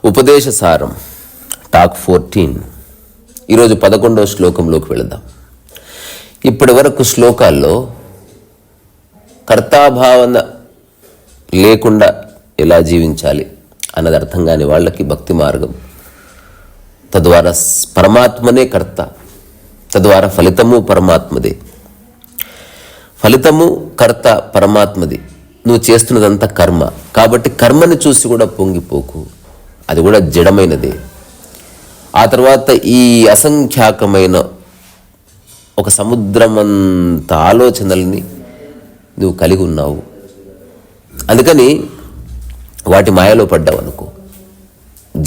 ఉపదేశ సారం టాక్ 14. ఈరోజు 11వ శ్లోకంలోకి వెళదాం. ఇప్పటి వరకు శ్లోకాల్లో కర్తాభావన లేకుండా ఎలా జీవించాలి అన్నది అర్థం కాని వాళ్ళకి భక్తి మార్గం, తద్వారా పరమాత్మనే కర్త, తద్వారా ఫలితము పరమాత్మదే. ఫలితము కర్త పరమాత్మది. నువ్వు చేస్తున్నదంతా కర్మ, కాబట్టి కర్మని చూసి కూడా పొంగిపోకు, అది కూడా జడమైనదే. ఆ తర్వాత ఈ అసంఖ్యాకమైన ఒక సముద్రమంత ఆలోచనల్ని నువ్వు కలిగి ఉన్నావు. అందుకని వాటి మాయలో పడ్డావు అనుకో,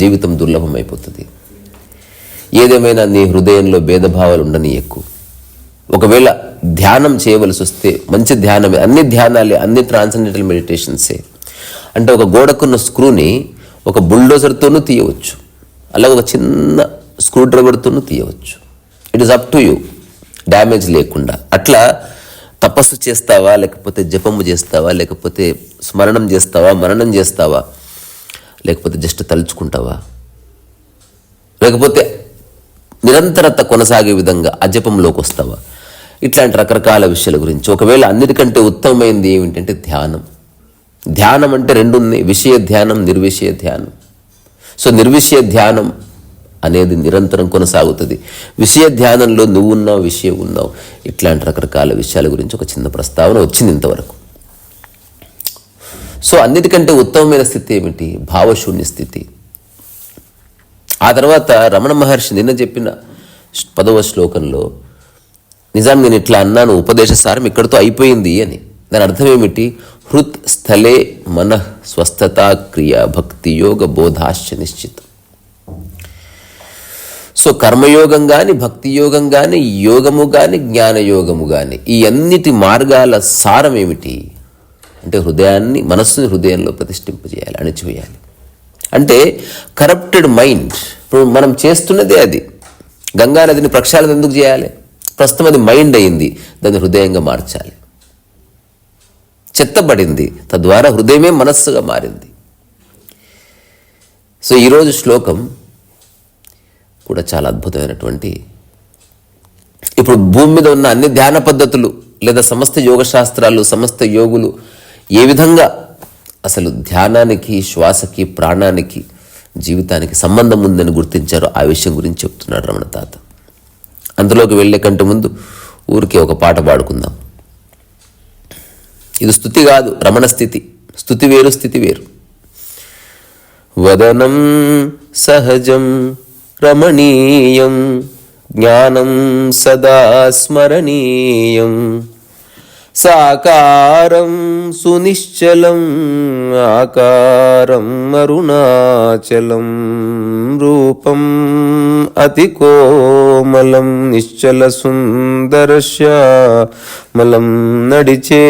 జీవితం దుర్లభమైపోతుంది. ఏదేమైనా నీ హృదయంలో భేదభావాలు ఉండని ఎక్కువ. ఒకవేళ ధ్యానం చేయవలసి వస్తే మంచి ధ్యానమే, అన్ని ధ్యానాలే, అన్ని ట్రాన్సెండెంటల్ మెడిటేషన్సే. అంటే ఒక గోడకున్న స్క్రూని ఒక బుల్డోజర్తోనూ తీయవచ్చు, అలాగే ఒక చిన్న స్క్రూ డ్రైవర్తోనూ తీయవచ్చు. It is up to you, damage లేకుండా. అట్లా తపస్సు చేస్తావా, లేకపోతే జపము చేస్తావా, లేకపోతే స్మరణం చేస్తావా, మననం చేస్తావా, లేకపోతే జస్ట్ తలుచుకుంటావా, లేకపోతే నిరంతరత కొనసాగే విధంగా అజపంలోకి వస్తావా, ఇట్లాంటి రకరకాల విషయాల గురించి. ఒకవేళ అన్నిటికంటే ఉత్తమమైనది ఏమిటంటే ధ్యానం. ధ్యానం అంటే రెండు ఉన్నాయి, విషయ ధ్యానం, నిర్విషయ ధ్యానం. సో నిర్విషయ ధ్యానం అనేది నిరంతరం కొనసాగుతుంది. విషయ ధ్యానంలో నువ్వు ఉన్నావు, విషయం ఉన్నావు. ఇట్లాంటి రకరకాల విషయాల గురించి ఒక చిన్న ప్రస్తావన వచ్చింది ఇంతవరకు. సో అన్నిటికంటే ఉత్తమమైన స్థితి ఏమిటి? భావశూన్య స్థితి. ఆ తర్వాత రమణ మహర్షి నిన్న చెప్పిన 10వ శ్లోకంలో, నిజాన్ని నేను ఇట్లా అన్నాను, ఉపదేశ సారం ఇక్కడితో అయిపోయింది అని. దాని అర్థం ఏమిటి? హృత్ స్థలే మనః స్వస్థత క్రియా భక్తి యోగ బోధాశ్చ నిశ్చితం. సో కర్మయోగం కానీ, భక్తి యోగం కానీ, యోగము కానీ, జ్ఞానయోగము కానీ, ఈ అన్నిటి మార్గాల సారం ఏమిటి అంటే హృదయాన్ని, మనస్సుని హృదయంలో ప్రతిష్ఠింపజేయాలి, అణిచివేయాలి. అంటే కరప్టెడ్ మైండ్, ఇప్పుడు మనం చేస్తున్నదే అది. గంగా నదిని ప్రక్షాళన ఎందుకు చేయాలి? ప్రస్తుతం అది మైండ్ అయింది, దాన్ని హృదయంగా మార్చాలి. చెత్తబడింది, తద్వారా హృదయమే మనస్సుగా మారింది. సో ఈరోజు శ్లోకం కూడా చాలా అద్భుతమైనటువంటి, ఇప్పుడు భూమి మీద ఉన్న అన్ని ధ్యాన పద్ధతులు లేదా సమస్త యోగ శాస్త్రాలు, సమస్త యోగులు ఏ విధంగా అసలు ధ్యానానికి, శ్వాసకి, ప్రాణానికి, జీవితానికి సంబంధం ఉందని గుర్తించారో ఆ విషయం గురించి చెప్తున్నాడు రమణ తాత. అందులోకి వెళ్ళే కంటే ముందు ఊరికే ఒక పాట పాడుకుందాం. ఇది స్తుతి కాదు, రమణ స్థితి. స్తుతి వేరు, స్థితి వేరు. వదనం సహజం రమణీయం జ్ఞానం సదా స్మరణీయం సాకారం సునిశ్చలం ఆకారం అరుణాచలం రూపం అతి కోమలం నిశ్చల సుందరశ్యామలం నడిచే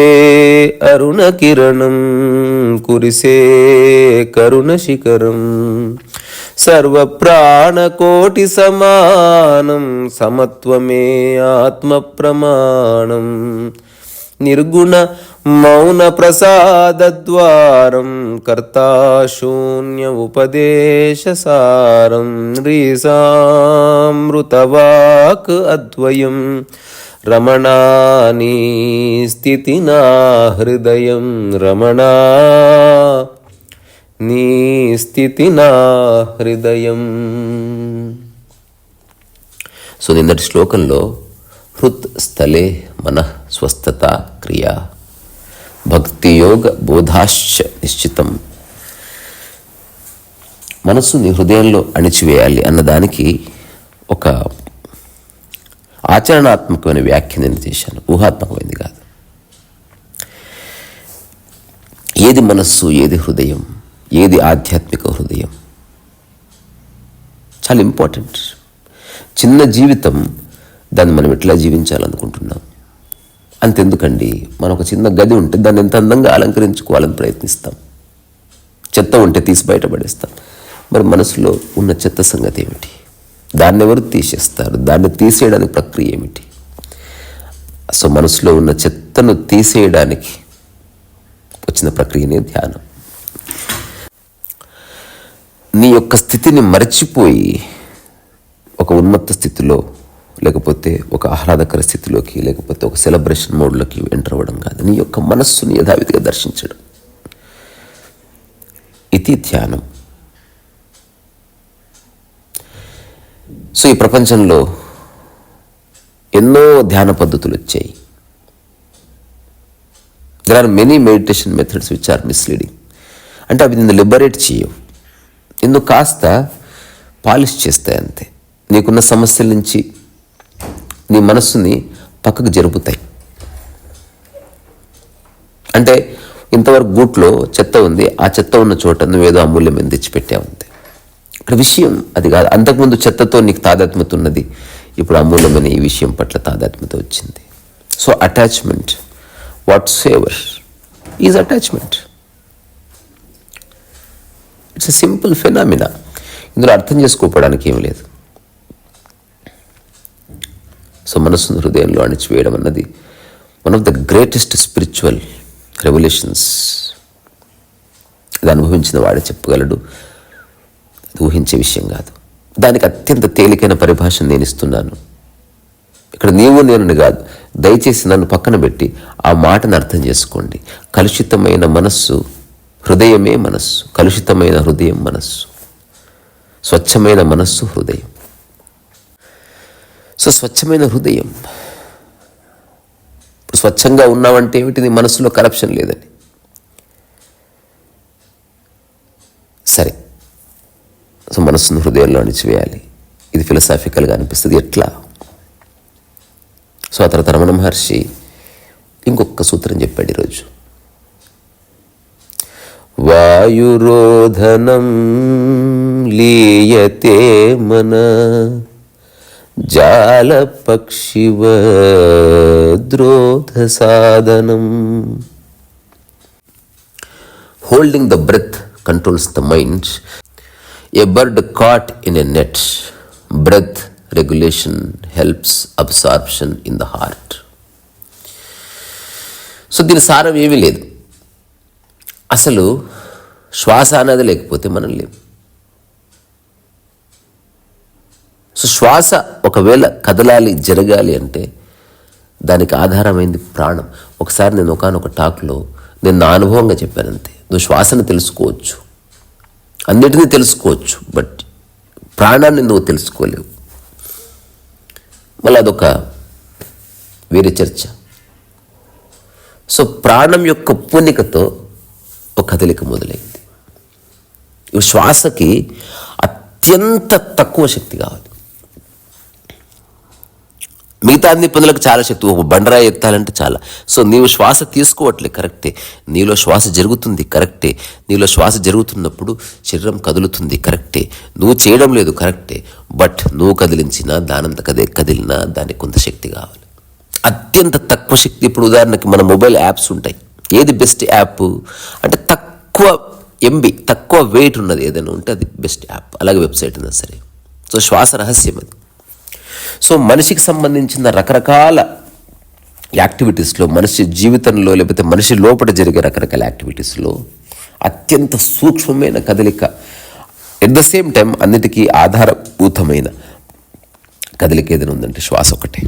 అరుణ కిరణం కురిసే కరుణ శిఖరం సర్వ ప్రాణకోటి సమానం సమత్వమే ఆత్మ ప్రమాణం నిర్గుణ మౌన ప్రసాదద్వారం కర్తాశూన్య ఉపదేశ సారం రీసామృతవాక్ అద్వయం రమణాని స్థితి నా హృదయం రమణా నీ స్థితి నా హృదయం. సో నిన్నటి శ్లోకంలో హృత్ స్థలే మనః స్వస్థత క్రియా భక్తి యోగ బోధాశ్చ నిశ్చితం, మనస్సుని హృదయంలో అణిచివేయాలి అన్నదానికి ఒక ఆచరణాత్మకమైన వ్యాఖ్య నేను చేశాను, ఊహాత్మకమైనది కాదు. ఏది మనస్సు, ఏది హృదయం, ఏది ఆధ్యాత్మిక హృదయం, చాలా ఇంపార్టెంట్. చిన్న జీవితం, దాన్ని మనం ఎట్లా జీవించాలనుకుంటున్నాం. అంతెందుకండి, మనం ఒక చిన్న గది ఉంటే దాన్ని ఎంత అందంగా అలంకరించుకోవాలని ప్రయత్నిస్తాం. చెత్త ఉంటే తీసి బయటపడేస్తాం. మరి మనసులో ఉన్న చెత్త సంగతి ఏమిటి? దాన్ని ఎవరు తీసేస్తారు? దాన్ని తీసేయడానికి ప్రక్రియ ఏమిటి? సో మనసులో ఉన్న చెత్తను తీసేయడానికి వచ్చిన ప్రక్రియనే ధ్యానం. నీ యొక్క స్థితిని మరచిపోయి ఒక ఉన్మత్త స్థితిలో, లేకపోతే ఒక ఆహ్లాదకర స్థితిలోకి, లేకపోతే ఒక సెలబ్రేషన్ మోడ్లోకి ఎంటర్ అవ్వడం కాదు. నీ యొక్క మనస్సుని యథావిధిగా దర్శించడం, ఇది ధ్యానం. సో ఈ ప్రపంచంలో ఎన్నో ధ్యాన పద్ధతులు వచ్చాయి. There are many meditation methods which are misleading. అంటే అవి నిన్ను లిబరేట్ చేయవు, నిన్ను కాస్త పాలిష్ చేస్తాయి అంతే. నీకున్న సమస్యల నుంచి నీ మనస్సుని పక్కకు జరుపుతాయి. అంటే ఇంతవరకు గూట్లో చెత్త ఉంది, ఆ చెత్త ఉన్న చోట నువ్వేదో అమూల్యమైన తెచ్చిపెట్టావు అంతే. ఇక్కడ విషయం అది కాదు. అంతకుముందు చెత్తతో నీకు తాదాత్మ్యత ఉన్నది, ఇప్పుడు అమూల్యమైన ఈ విషయం పట్ల తాదాత్మ్యత వచ్చింది. So attachment, whatsoever is attachment. It's a simple phenomena. ఇందులో అర్థం చేసుకోవడానికి ఏం లేదు. సో మనస్సును హృదయంలో అణిచివేయడం అన్నది one of the greatest spiritual revolutions. ఇది అనుభవించిన వాడే చెప్పగలడు, అది ఊహించే విషయం కాదు. దానికి అత్యంత తేలికైన పరిభాషను నేను ఇస్తున్నాను. ఇక్కడ నీవు నేను కాదు, దయచేసి నన్ను పక్కన పెట్టి ఆ మాటను అర్థం చేసుకోండి. కలుషితమైన మనస్సు హృదయమే మనస్సు, కలుషితమైన హృదయం మనస్సు, స్వచ్ఛమైన మనస్సు హృదయం. సో స్వచ్ఛమైన హృదయం, ఇప్పుడు స్వచ్ఛంగా ఉన్నావంటే ఏమిటి? నీ మనస్సులో కరప్షన్ లేదని. సరే, సో మనస్సును హృదయంలో అణిచివేయాలి. ఇది ఫిలసాఫికల్గా అనిపిస్తుంది. ఎట్లా? సో ఆ తర్వాత రమణ మహర్షి ఇంకొక సూత్రం చెప్పాడు ఈరోజు. వాయురోధనం లీయతే మన జాలపక్షివ ద్రోధ సాధనం. Holding the breath controls the mind. A bird caught in a net, breath regulation helps absorption in the heart. So దీని సారం ఏమీ లేదు. అసలు శ్వాస అనేది లేకపోతే మనం లేము. సో శ్వాస ఒకవేళ కదలాలి, జరగాలి అంటే దానికి ఆధారమైంది ప్రాణం. ఒకసారి నేను ఒకానొక టాక్లో నేను నా అనుభవంగా చెప్పానంతే. నువ్వు శ్వాసను తెలుసుకోవచ్చు, అన్నిటినీ తెలుసుకోవచ్చు, బట్ ప్రాణాన్ని నువ్వు తెలుసుకోలేవు. మళ్ళీ అదొక వేరే చర్చ. సో ప్రాణం యొక్క పూనికతో ఒక కదలిక మొదలైంది. ఈ శ్వాసకి అత్యంత తక్కువ శక్తి కావాలి. మిగతా అన్ని పనులకు చాలా శక్తి. ఒక బండరాయి ఎత్తాలంటే చాలా. సో నీవు శ్వాస తీసుకోవట్లే, కరెక్టే. నీలో శ్వాస జరుగుతుంది, కరెక్టే. నీలో శ్వాస జరుగుతున్నప్పుడు శరీరం కదులుతుంది, కరెక్టే. నువ్వు చేయడం లేదు, కరెక్టే. బట్ నువ్వు కదిలించినా దానంత కదిలినా దానికి కొంత శక్తి కావాలి. అత్యంత తక్కువ శక్తి. ఇప్పుడు ఉదాహరణకి మన మొబైల్ యాప్స్ ఉంటాయి. ఏది బెస్ట్ యాప్ అంటే తక్కువ ఎంబీ, తక్కువ వెయిట్ ఉన్నది ఏదైనా ఉంటే అది బెస్ట్ యాప్. అలాగే వెబ్సైట్ ఉన్నా సరే. సో శ్వాస రహస్యం అది. సో మనిషికి సంబంధించిన రకరకాల యాక్టివిటీస్లో, మనిషి జీవితంలో లేకపోతే మనిషి లోపల జరిగే రకరకాల యాక్టివిటీస్లో అత్యంత సూక్ష్మమైన కదలిక, ఎట్ ద సేమ్ టైం అన్నిటికీ ఆధారభూతమైన కదలిక ఏదైనా ఉందంటే శ్వాస ఒకటే.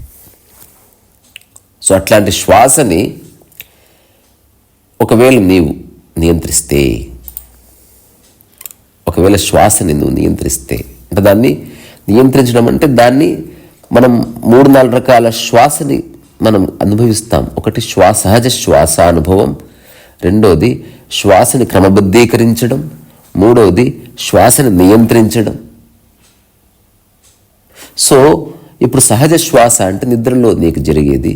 సో అట్లాంటి శ్వాసని ఒకవేళ నీవు నియంత్రిస్తే, ఒకవేళ శ్వాసని నువ్వు నియంత్రిస్తే, అంటే దాన్ని నియంత్రించడం అంటే దాన్ని మనం 3-4 రకాల శ్వాసని మనం అనుభవిస్తాం. ఒకటి సహజ శ్వాస అనుభవం, రెండోది శ్వాసని క్రమబద్ధీకరించడం, మూడవది శ్వాసని నియంత్రించడం. సో ఇప్పుడు సహజ శ్వాస అంటే నిద్రలో నీకు జరిగేది.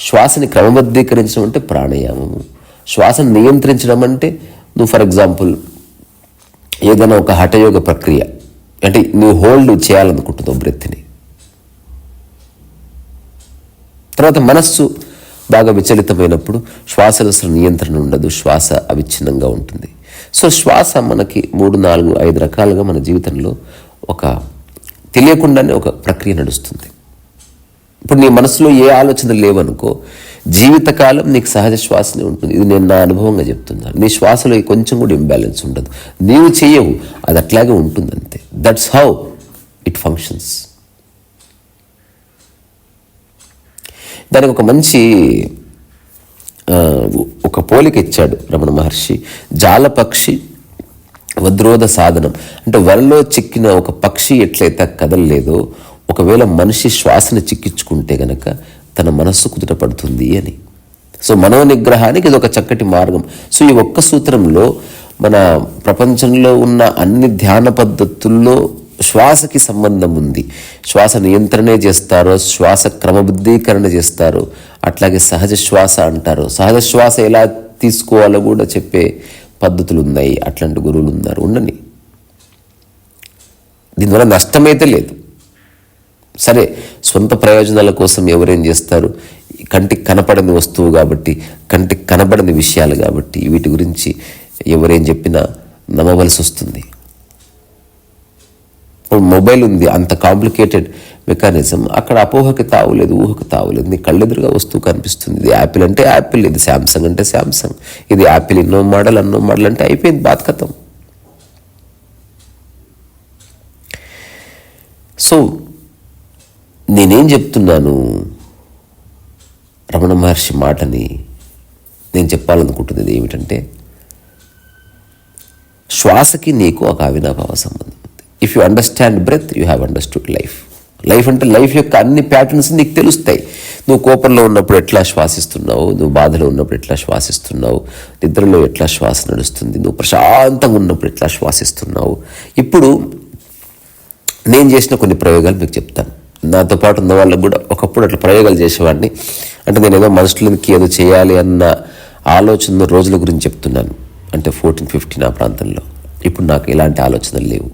శ్వాసని క్రమబద్ధీకరించడం అంటే ప్రాణాయామము. శ్వాసను నియంత్రించడం అంటే నువ్వు ఫర్ ఎగ్జాంపుల్ ఏదైనా ఒక హఠయోగ ప్రక్రియ, అంటే నువ్వు హోల్డ్ చేయాలనుకుంటున్నావు బ్రెత్ని. తర్వాత మనస్సు బాగా విచలితమైనప్పుడు శ్వాసలో అసలు నియంత్రణ ఉండదు, శ్వాస అవిచ్ఛిన్నంగా ఉంటుంది. సో శ్వాస మనకి 3, 4, 5 రకాలుగా మన జీవితంలో ఒక తెలియకుండానే ఒక ప్రక్రియ నడుస్తుంది. ఇప్పుడు నీ మనసులో ఏ ఆలోచనలు లేవనుకో, జీవితకాలం నీకు సహజ శ్వాసనే ఉంటుంది. ఇది నేను నా అనుభవంగా చెప్తున్నాను. నీ శ్వాసలో కొంచెం కూడా ఇంబ్యాలెన్స్ ఉండదు. నీవు చెయ్యవు, అది అట్లాగే ఉంటుంది అంతే. That's how it functions. దానికి ఒక మంచి ఒక పోలిక ఇచ్చాడు రమణ మహర్షి. జాలపక్షి వద్రోధ సాధనం అంటే వలలో చిక్కిన ఒక పక్షి ఎట్లయితే కదలలేదో, ఒకవేళ మనిషి శ్వాసను చిక్కించుకుంటే గనక తన మనస్సు కుదుట పడుతుంది అని. సో మనోనిగ్రహానికి ఇది ఒక చక్కటి మార్గం. సో ఈ ఒక్క సూత్రంలో మన ప్రపంచంలో ఉన్న అన్ని ధ్యాన పద్ధతుల్లో శ్వాసకి సంబంధం ఉంది. శ్వాస నియంత్రణే చేస్తారో, శ్వాస క్రమబద్ధీకరణ చేస్తారో, అట్లాగే సహజ శ్వాస అంటారు. సహజ శ్వాస ఎలా తీసుకోవాలో కూడా చెప్పే పద్ధతులు ఉన్నాయి. అట్లాంటి గురువులు ఉన్నారు, ఉండని. దీనివల్ల నష్టమైతే లేదు. సరే, సొంత ప్రయోజనాల కోసం ఎవరేం చేస్తారు, కంటికి కనపడని వస్తువు కాబట్టి, కంటికి కనపడని విషయాలు కాబట్టి వీటి గురించి ఎవరేం చెప్పినా నమ్మవలసి వస్తుంది. ఇప్పుడు మొబైల్ ఉంది, అంత కాంప్లికేటెడ్ మెకానిజం, అక్కడ అపోహకి తావులేదు, ఊహకు తావులేదు. నీ కళ్ళెదురుగా వస్తువు కనిపిస్తుంది. ఇది యాపిల్ అంటే యాపిల్, ఇది శాంసంగ్ అంటే శాంసంగ్, ఇది యాపిల్ ఇన్నో మోడల్ అన్నో మోడల్ అంటే అయిపోయింది, బాత్కతం. సో నేనేం చెప్తున్నాను, రమణ మహర్షి మాటని నేను చెప్పాలనుకుంటున్నది ఏమిటంటే, శ్వాసకి నీకు ఒక అవినాభావ సంబంధం ఉంది. If you understand breath, you have understood life. Life అంటే లైఫ్ యొక్క అన్ని ప్యాటర్న్స్ నీకు తెలుస్తాయి. నువ్వు కోపంలో ఉన్నప్పుడు ఎట్లా శ్వాసిస్తున్నావు, నువ్వు బాధలో ఉన్నప్పుడు ఎట్లా శ్వాసిస్తున్నావు, నిద్రలో ఎట్లా శ్వాస నడుస్తుంది, నువ్వు ప్రశాంతంగా ఉన్నప్పుడు ఎట్లా శ్వాసిస్తున్నావు. ఇప్పుడు నేను చేసిన కొన్ని ప్రయోగాలు మీకు చెప్తాను. నాతో పాటు ఉన్న వాళ్ళకు కూడా ఒకప్పుడు అట్లా ప్రయోగాలు చేసేవాడిని. అంటే నేను ఏదో మనుషులకి ఏదో చేయాలి అన్న ఆలోచన రోజుల గురించి చెప్తున్నాను. అంటే 14-15 ఆ ప్రాంతంలో. ఇప్పుడు నాకు ఎలాంటి ఆలోచనలు లేవు.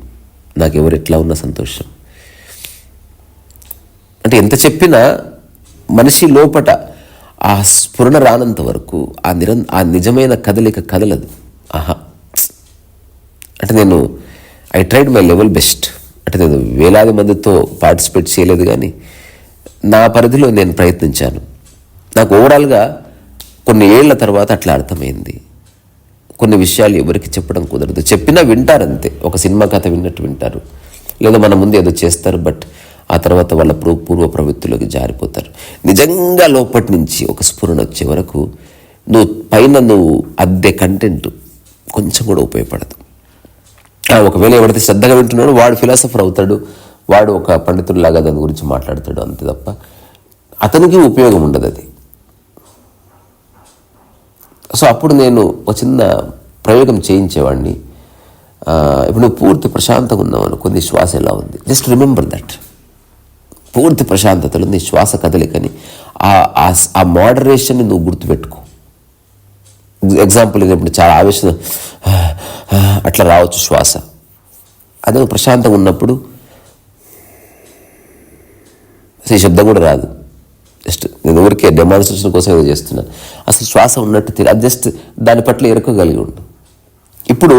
నాకు ఎవరు ఎట్లా ఉన్నా సంతోషం. అంటే ఎంత చెప్పినా మనిషి లోపట ఆ స్ఫురణ రానంత వరకు ఆ నిజమైన కదలిక కదలదు. అంటే నేను I tried my level best. అంటే నేను వేలాది మందితో పార్టిసిపేట్ చేయలేదు, కానీ నా పరిధిలో నేను ప్రయత్నించాను. నాకు ఓవరాల్గా కొన్ని ఏళ్ల తర్వాత అట్లా అర్థమైంది. కొన్ని విషయాలు ఎవరికి చెప్పడం కుదరదు. చెప్పినా వింటారంతే. ఒక సినిమా కథ విన్నట్టు వింటారు, లేదా మన ముందు ఏదో చేస్తారు, బట్ ఆ తర్వాత వాళ్ళ పూర్వ ప్రవృత్తిలోకి జారిపోతారు. నిజంగా లోపటి నుంచి ఒక స్ఫురణ వచ్చే వరకు నువ్వు అద్దె కంటెంట్ కొంచెం కూడా ఉపయోగపడదు. ఒకవేళ ఎవరైతే శ్రద్ధగా వింటున్నాడో వాడు ఫిలాసఫర్ అవుతాడు, వాడు ఒక పండితుడిలాగా దాని గురించి మాట్లాడతాడు, అంతే తప్ప అతనికి ఉపయోగం ఉండదు అది. సో అప్పుడు నేను ఒక చిన్న ప్రయోగం చేయించేవాడిని. ఇప్పుడు నువ్వు పూర్తి ప్రశాంతంగా ఉన్నావు అనుకో, నీ శ్వాస ఎలా ఉంది, జస్ట్ రిమెంబర్ దట్. పూర్తి ప్రశాంతతలో నీ శ్వాస కదలికని, ఆ మోడరేషన్ని నువ్వు గుర్తుపెట్టుకో. ఎగ్జాంపుల్ ఇప్పుడు చాలా ఆవేశం అట్లా రావచ్చు శ్వాస. అదే ప్రశాంతంగా ఉన్నప్పుడు అసలు ఈ శబ్దం కూడా రాదు. జస్ట్ నేను ఊరికే డెమాన్స్ట్రేషన్ కోసం ఏదో చేస్తున్నాను. అసలు శ్వాస ఉన్నట్టు అది జస్ట్ దాని పట్ల ఎరుకగలిగి ఉండు. ఇప్పుడు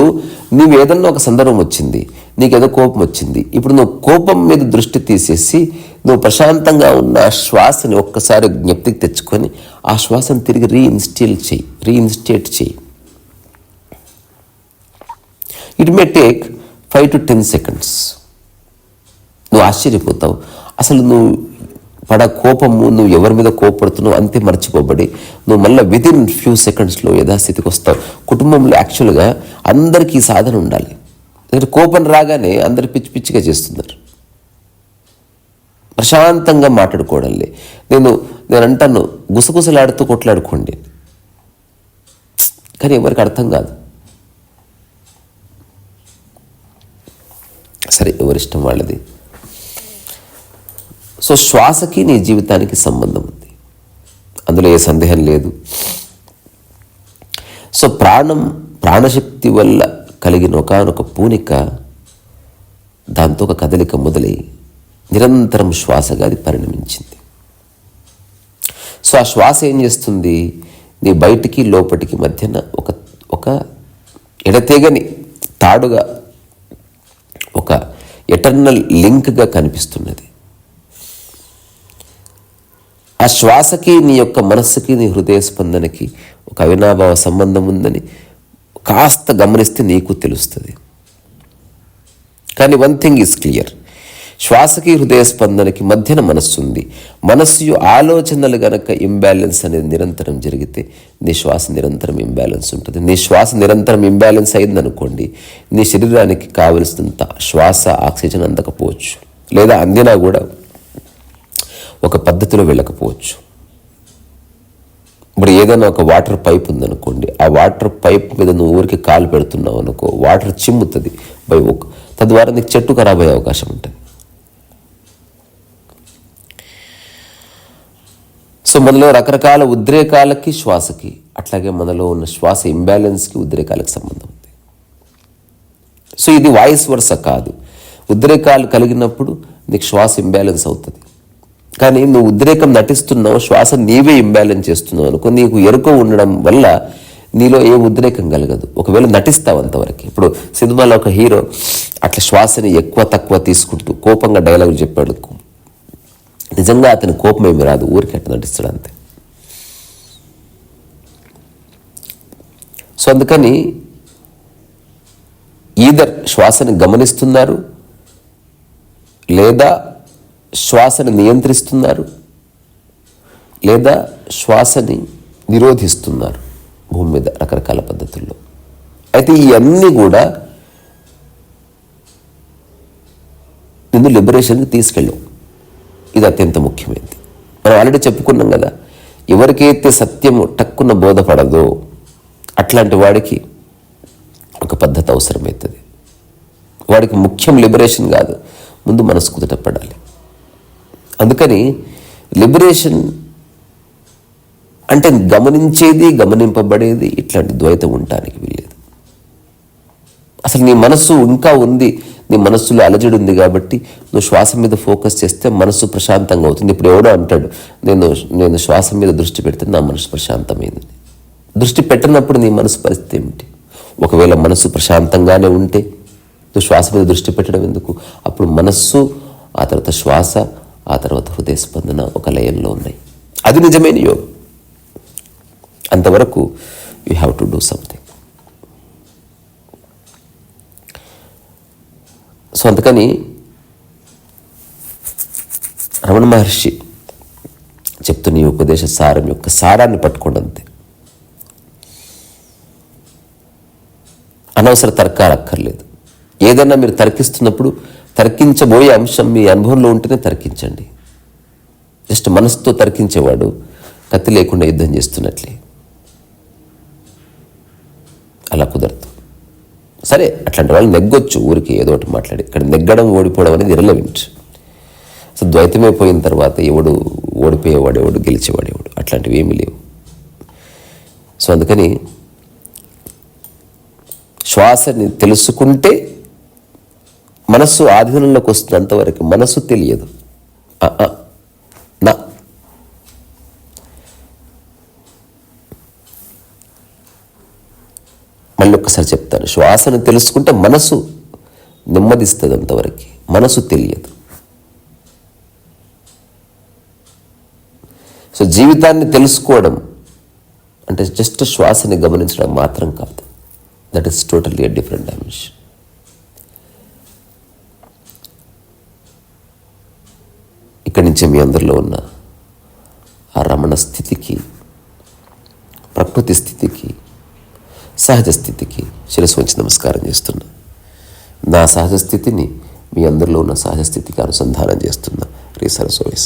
నువ్వు ఏదన్నా ఒక సందర్భం వచ్చింది, నీకేదో కోపం వచ్చింది. ఇప్పుడు నువ్వు కోపం మీద దృష్టి తీసేసి నువ్వు ప్రశాంతంగా ఉన్న శ్వాసని ఒక్కసారి జ్ఞప్తికి తెచ్చుకొని ఆ శ్వాసను తిరిగి రీఇన్స్టేట్ చేయి. It may take 5 to 10 seconds. నువ్వు ఆశ్చర్యపోతావు. అసలు నువ్వు కోపము, నువ్వు ఎవరి మీద కోపడుతున్నావు అంతే మర్చిపోబడి నువ్వు మళ్ళీ వితిన్ ఫ్యూ సెకండ్స్లో యథాస్థితికి వస్తావు. కుటుంబంలో యాక్చువల్గా అందరికీ సాధన ఉండాలి. ఎందుకంటే కోపం రాగానే అందరు పిచ్చిగా చేస్తున్నారు. ప్రశాంతంగా మాట్లాడుకోవడంలే. నేను అంటాను, గుసగుసలాడుతూ కొట్లాడుకోండి, కానీ ఎవరికి అర్థం కాదు. సరే, ఎవరిష్టం వాళ్ళది. సో శ్వాసకి నీ జీవితానికి సంబంధం ఉంది, అందులో ఏ సందేహం లేదు. సో ప్రాణశక్తి వల్ల కలిగిన ఒకనొక పూనిక, దాంతో ఒక కదలిక మొదలై నిరంతరం శ్వాసగా అది పరిణమించింది. సో ఆ శ్వాస ఏం చేస్తుంది, నీ బయటికి లోపటికి మధ్యన ఒక ఎడతెగని తాడుగా, ఒక ఎటర్నల్ లింక్గా కనిపిస్తున్నది. ఆ శ్వాసకి నీ యొక్క మనస్సుకి నీ హృదయ స్పందనకి ఒక అవినాభావ సంబంధం ఉందని కాస్త గమనిస్తే నీకు తెలుస్తుంది. కానీ వన్ థింగ్ ఈజ్ క్లియర్, శ్వాసకి హృదయ స్పందనకి మధ్యన మనస్సు ఉంది. మనస్సు ఆలోచనలు గనక ఇంబ్యాలెన్స్ అనేది నిరంతరం జరిగితే నీ శ్వాస నిరంతరం ఇంబ్యాలెన్స్ ఉంటుంది. నీ శ్వాస నిరంతరం ఇంబ్యాలెన్స్ అయిందనుకోండి, నీ శరీరానికి కావలసినంత శ్వాస ఆక్సిజన్ అందకపోవచ్చు, లేదా అందినా కూడా ఒక పద్ధతిలో వెళ్ళకపోవచ్చు. ఇప్పుడు ఏదైనా ఒక వాటర్ పైప్ ఉందనుకోండి, ఆ వాటర్ పైప్ మీద నువ్వు ఊరికి కాలు పెడుతున్నావు అనుకో, వాటర్ చిమ్ముతుంది తద్వారా నీకు చెట్టు ఖరాబ్ అయ్యే అవకాశం ఉంటుంది. సో మనలో రకరకాల ఉద్రేకాలకి శ్వాసకి, అట్లాగే మనలో ఉన్న శ్వాస ఇంబ్యాలెన్స్కి ఉద్రేకాలకు సంబంధం ఉంది. సో ఇది వాయిస్ వర్స కాదు. ఉద్రేకాలు కలిగినప్పుడు నీకు శ్వాస ఇంబ్యాలెన్స్ అవుతుంది. కానీ నువ్వు ఉద్రేకం నటిస్తున్నావు, శ్వాస నీవే ఇంబ్యాలెన్స్ చేస్తున్నావు అనుకో, నీకు ఎరుక ఉండడం వల్ల నీలో ఏ ఉద్రేకం కలగదు. ఒకవేళ నటిస్తావు అంతవరకు. ఇప్పుడు సినిమాలో ఒక హీరో అట్లా శ్వాసని ఎక్కువ తక్కువ తీసుకుంటూ కోపంగా డైలాగ్ చెప్పాడు, నిజంగా అతని కోపం ఏమి రాదు, ఊరికి అట్లా నటిస్తాడు అంతే. సో అందుకని ఈదర్ శ్వాసని గమనిస్తున్నారు, లేదా శ్వాసని నియంత్రిస్తున్నారు, లేదా శ్వాసని నిరోధిస్తున్నారు భూమి మీద రకరకాల పద్ధతుల్లో. అయితే ఇవన్నీ కూడా నిన్ను లిబరేషన్కి తీసుకెళ్ళవు. ఇది అత్యంత ముఖ్యమైనది. మనం ఆల్రెడీ చెప్పుకున్నాం కదా, ఎవరికైతే సత్యము టక్కున బోధపడదో అట్లాంటి వాడికి ఒక పద్ధతి అవసరమవుతుంది. వాడికి ముఖ్యం లిబరేషన్ కాదు, ముందు మనసు కుదుటపడాలి. అందుకని లిబరేషన్ అంటే గమనించేది గమనింపబడేది ఇట్లాంటి ద్వైతం ఉండటానికి వీల్లేదు. అసలు నీ మనస్సు ఇంకా ఉంది, నీ మనస్సులో అలజడి ఉంది కాబట్టి నువ్వు శ్వాస మీద ఫోకస్ చేస్తే మనస్సు ప్రశాంతంగా అవుతుంది. ఇప్పుడు ఎవడో అంటాడు, నేను శ్వాస మీద దృష్టి పెడితే నా మనసు ప్రశాంతమైంది. దృష్టి పెట్టినప్పుడు నీ మనసు పరిస్థితి ఏమిటి? ఒకవేళ మనస్సు ప్రశాంతంగానే ఉంటే నువ్వు శ్వాస మీద దృష్టి పెట్టడం ఎందుకు? అప్పుడు మనస్సు, ఆ తర్వాత శ్వాస, ఆ తర్వాత హృదయ స్పందన ఒక లయంలో ఉన్నాయి. అది నిజమైన యోగం. అంతవరకు you have to do something. So అందుకని రమణ మహర్షి చెప్తున్న ఈ ఉపదేశ సారం యొక్క సారాన్ని పట్టుకోండి అంతే. అనవసర తర్కాలు అక్కర్లేదు. ఏదన్నా మీరు తర్కిస్తున్నప్పుడు తర్కించబోయే అంశం మీ అనుభవంలో ఉంటేనే తర్కించండి. జస్ట్ మనసుతో తర్కించేవాడు కత్తి లేకుండా యుద్ధం చేస్తున్నట్లే. అలా కుదరదు. సరే, అట్లాంటి వాళ్ళు నెగ్గొచ్చు, ఊరికి ఏదో ఒకటి మాట్లాడి. ఇక్కడ నెగ్గడం ఓడిపోవడం అనేది ఇర్రెలవెంట్. సో ద్వైతమే పోయిన తర్వాత ఎవడు ఓడిపోయేవాడు, ఎవడు గెలిచేవాడు, ఎవడు, అట్లాంటివి ఏమీ లేవు. సో అందుకని శ్వాసని తెలుసుకుంటే మనస్సు ఆధీనంలోకి వస్తుంది. అంతవరకు మనస్సు తెలియదు. నా మళ్ళీ ఒక్కసారి చెప్తాను, శ్వాసను తెలుసుకుంటే మనసు నెమ్మదిస్తుంది. అంతవరకు మనసు తెలియదు. సో జీవితాన్ని తెలుసుకోవడం అంటే జస్ట్ శ్వాసని గమనించడం మాత్రం కాదు. That is totally a different dimension. ఇక్కడి నుంచి మీ అందరిలో ఉన్న ఆ రమణ స్థితికి, ప్రకృతి స్థితికి, సహజ స్థితికి శిరస్సు వంచి నమస్కారం చేస్తున్నా. నా సహజ స్థితిని మీ అందరిలో ఉన్న సహజ స్థితికి అనుసంధానం చేస్తున్నా. రీ సరస్వతి.